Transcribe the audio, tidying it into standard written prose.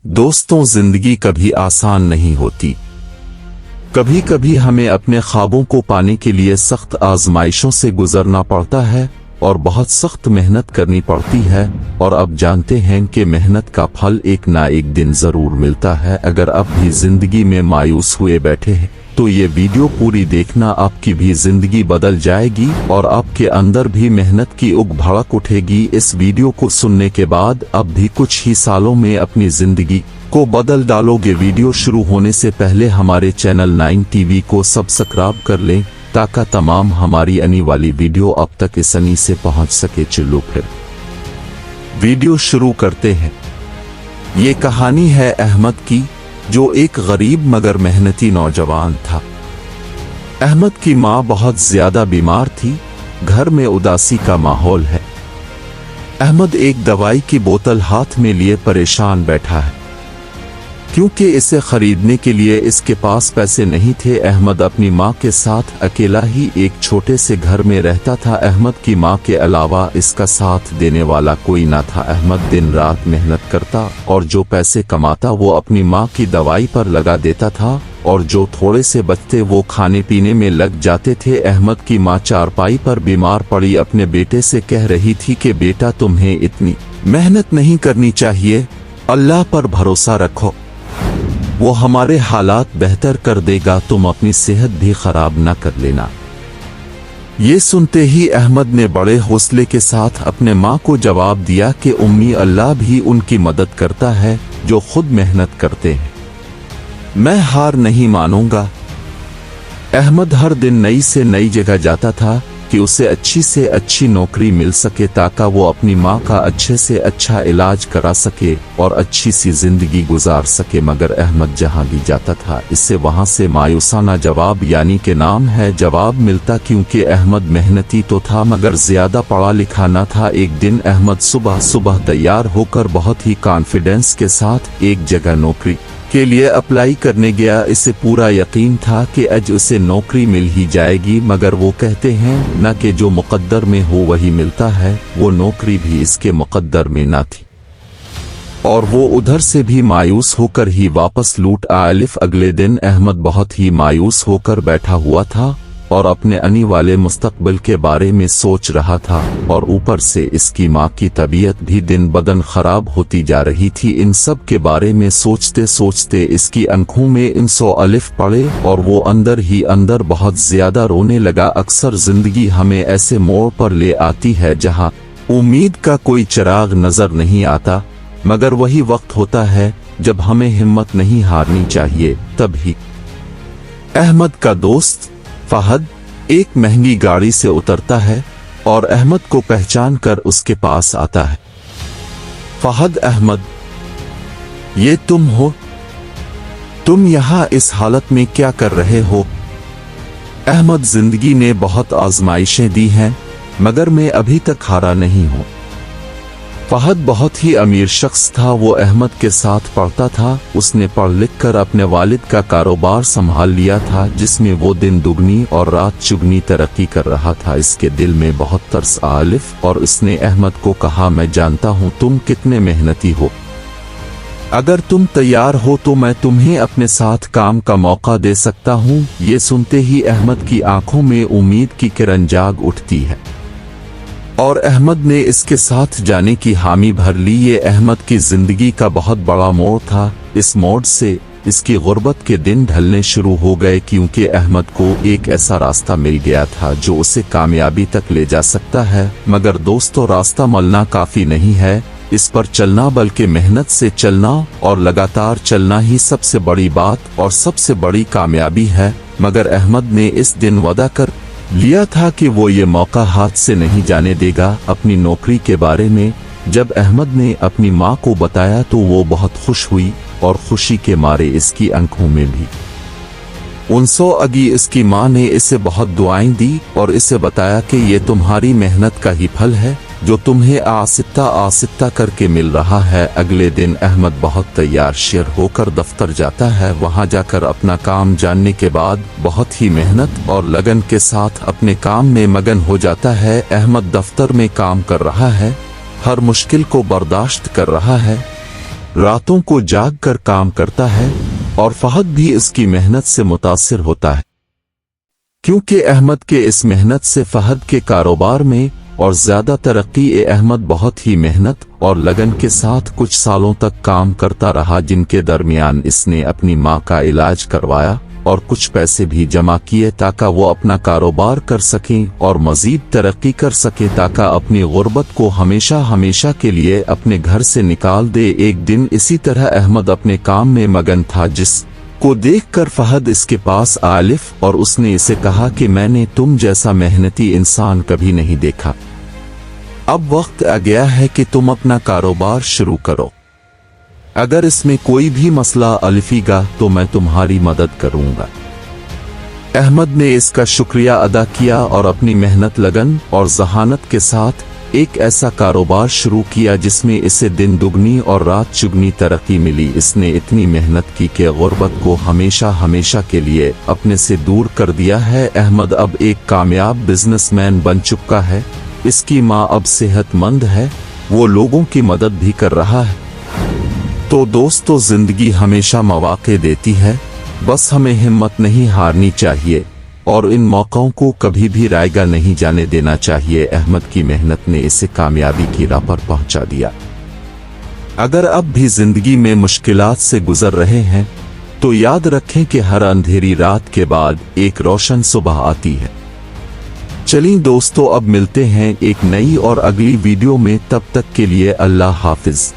दोस्तों, जिंदगी कभी आसान नहीं होती। कभी कभी हमें अपने ख्वाबों को पाने के लिए सख्त आजमाइशों से गुजरना पड़ता है और बहुत सख्त मेहनत करनी पड़ती है। और अब जानते हैं कि मेहनत का फल एक ना एक दिन जरूर मिलता है। अगर अब भी जिंदगी में मायूस हुए बैठे हैं तो ये वीडियो पूरी देखना, आपकी भी जिंदगी बदल जाएगी और आपके अंदर भी मेहनत की उग भड़क उठेगी। इस वीडियो को सुनने के बाद अब भी कुछ ही सालों में अपनी जिंदगी को बदल डालोगे। वीडियो शुरू होने से पहले हमारे चैनल 9 टीवी को सब्सक्राइब कर लें ताकि तमाम हमारी आने वाली वीडियो अब तक आसानी से पहुंच सके। चलो फिर वीडियो शुरू करते हैं। ये कहानी है अहमद की, जो एक गरीब मगर मेहनती नौजवान था। अहमद की माँ बहुत ज्यादा बीमार थी। घर में उदासी का माहौल है। अहमद एक दवाई की बोतल हाथ में लिए परेशान बैठा है, क्योंकि इसे खरीदने के लिए इसके पास पैसे नहीं थे। अहमद अपनी माँ के साथ अकेला ही एक छोटे से घर में रहता था। अहमद की माँ के अलावा इसका साथ देने वाला कोई ना था। अहमद दिन रात मेहनत करता और जो पैसे कमाता वो अपनी माँ की दवाई पर लगा देता था और जो थोड़े से बचते वो खाने पीने में लग जाते थे। अहमद की माँ चारपाई पर बीमार पड़ी अपने बेटे से कह रही थी कि बेटा, तुम्हें इतनी मेहनत नहीं करनी चाहिए, अल्लाह पर भरोसा रखो, वो हमारे हालात बेहतर कर देगा, तुम अपनी सेहत भी खराब न कर लेना। ये सुनते ही अहमद ने बड़े हौसले के साथ अपने माँ को जवाब दिया कि उम्मी, अल्लाह भी उनकी मदद करता है जो खुद मेहनत करते हैं, मैं हार नहीं मानूंगा। अहमद हर दिन नई से नई जगह जाता था कि उसे अच्छी से अच्छी नौकरी मिल सके ताकि वो अपनी माँ का अच्छे से अच्छा इलाज करा सके और अच्छी सी जिंदगी गुजार सके। मगर अहमद जहाँ भी जाता था इससे वहाँ से मायूसाना जवाब यानी के नाम है जवाब मिलता, क्योंकि अहमद मेहनती तो था मगर ज्यादा पढ़ा लिखा न था। एक दिन अहमद सुबह सुबह तैयार होकर बहुत ही कॉन्फिडेंस के साथ एक जगह नौकरी के लिए अप्लाई करने गया। इसे पूरा यकीन था कि आज उसे नौकरी मिल ही जाएगी, मगर वो कहते हैं न कि जो मुकद्दर में हो वही मिलता है। वो नौकरी भी इसके मुकद्दर में न थी और वो उधर से भी मायूस होकर ही वापस लौट आया। अगले दिन अहमद बहुत ही मायूस होकर बैठा हुआ था और अपने आने वाले मुस्तकबिल के बारे में सोच रहा था और ऊपर से इसकी माँ की तबीयत भी दिन बदन खराब होती जा रही थी। इन सब के बारे में सोचते सोचते इसकी आंखों में इंसो अलिफ पड़े और वो अंदर ही अंदर बहुत ज्यादा रोने लगा। अक्सर जिंदगी हमें ऐसे मोड़ पर ले आती है जहाँ उम्मीद का कोई चिराग नजर नहीं आता, मगर वही वक्त होता है जब हमें हिम्मत नहीं हारनी चाहिए। तभी अहमद का दोस्त फहद एक महंगी गाड़ी से उतरता है और अहमद को पहचान कर उसके पास आता है। फहद, अहमद, ये तुम हो? तुम यहाँ इस हालत में क्या कर रहे हो? अहमद, जिंदगी ने बहुत आजमाइशें दी हैं मगर मैं अभी तक हारा नहीं हूँ। फहद बहुत ही अमीर शख्स था। वो अहमद के साथ पढ़ता था। उसने पढ़ लिख कर अपने वालिद का कारोबार संभाल लिया था, जिसमें वो दिन दुगनी और रात चुगनी तरक्की कर रहा था। इसके दिल में बहुत तरस आलिफ और उसने अहमद को कहा, मैं जानता हूँ तुम कितने मेहनती हो, अगर तुम तैयार हो तो मैं तुम्हें अपने साथ काम का मौका दे सकता हूँ। ये सुनते ही अहमद की आंखों में उम्मीद की किरण जाग उठती है और अहमद ने इसके साथ जाने की हामी भर ली। ये अहमद की जिंदगी का बहुत बड़ा मोड़ था। इस मोड़ से इसकी गुर्बत के दिन ढलने शुरू हो गए, क्योंकि अहमद को एक ऐसा रास्ता मिल गया था जो उसे कामयाबी तक ले जा सकता है। मगर दोस्तों, रास्ता मिलना काफी नहीं है, इस पर चलना बल्कि मेहनत से चलना और लगातार चलना ही सबसे बड़ी बात और सबसे बड़ी कामयाबी है। मगर अहमद ने इस दिन वादा कर लिया था कि वो ये मौका हाथ से नहीं जाने देगा। अपनी नौकरी के बारे में जब अहमद ने अपनी माँ को बताया तो वो बहुत खुश हुई और खुशी के मारे इसकी आंखों में भी उनसो अगी। इसकी माँ ने इसे बहुत दुआएं दी और इसे बताया कि ये तुम्हारी मेहनत का ही फल है जो तुम्हें आसिता आसिता करके मिल रहा है। अगले दिन अहमद बहुत तैयार शेर होकर दफ्तर जाता है। वहां जाकर अपना काम जानने के बाद बहुत ही मेहनत और लगन के साथ अपने काम में मगन हो जाता है। अहमद दफ्तर में काम कर रहा है, हर मुश्किल को बर्दाश्त कर रहा है रातों को जाग कर काम करता है और फहद भी इसकी मेहनत से मुतासिर होता है, क्योंकि अहमद के इस मेहनत से फहद के कारोबार में और ज्यादा तरक्की। अहमद बहुत ही मेहनत और लगन के साथ कुछ सालों तक काम करता रहा, जिनके दरमियान इसने अपनी मां का इलाज करवाया और कुछ पैसे भी जमा किए ताकि वो अपना कारोबार कर सकें और मजीद तरक्की कर सके, ताकि अपनी गुर्बत को हमेशा हमेशा के लिए अपने घर से निकाल दे। एक दिन इसी तरह अहमद अपने काम में मगन था, जिस को देखकर फहद इसके पास आलिफ और उसने इसे कहा कि मैंने तुम जैसा मेहनती इंसान कभी नहीं देखा। अब वक्त आ गया है कि तुम अपना कारोबार शुरू करो। अगर इसमें कोई भी मसला अलिफीगा तो मैं तुम्हारी मदद करूंगा। अहमद ने इसका शुक्रिया अदा किया और अपनी मेहनत, लगन और जहानत के साथ एक ऐसा कारोबार शुरू किया जिसमें इसे दिन दुगनी और रात चुगनी तरक्की मिली। इसने इतनी मेहनत की कि गुर्बत को हमेशा हमेशा के लिए अपने से दूर कर दिया है। अहमद अब एक कामयाब बिजनेसमैन बन चुका है। इसकी मां अब सेहतमंद है, वो लोगों की मदद भी कर रहा है। तो दोस्तों, जिंदगी हमेशा मौके देती है, बस हमें हिम्मत नहीं हारनी चाहिए और इन मौक़ों को कभी भी रायगा नहीं जाने देना चाहिए। अहमद की मेहनत ने इसे कामयाबी की राह पर पहुंचा दिया। अगर अब भी जिंदगी में मुश्किलात से गुजर रहे हैं तो याद रखें कि हर अंधेरी रात के बाद एक रोशन सुबह आती है। चलिए दोस्तों, अब मिलते हैं एक नई और अगली वीडियो में। तब तक के लिए अल्लाह हाफिज।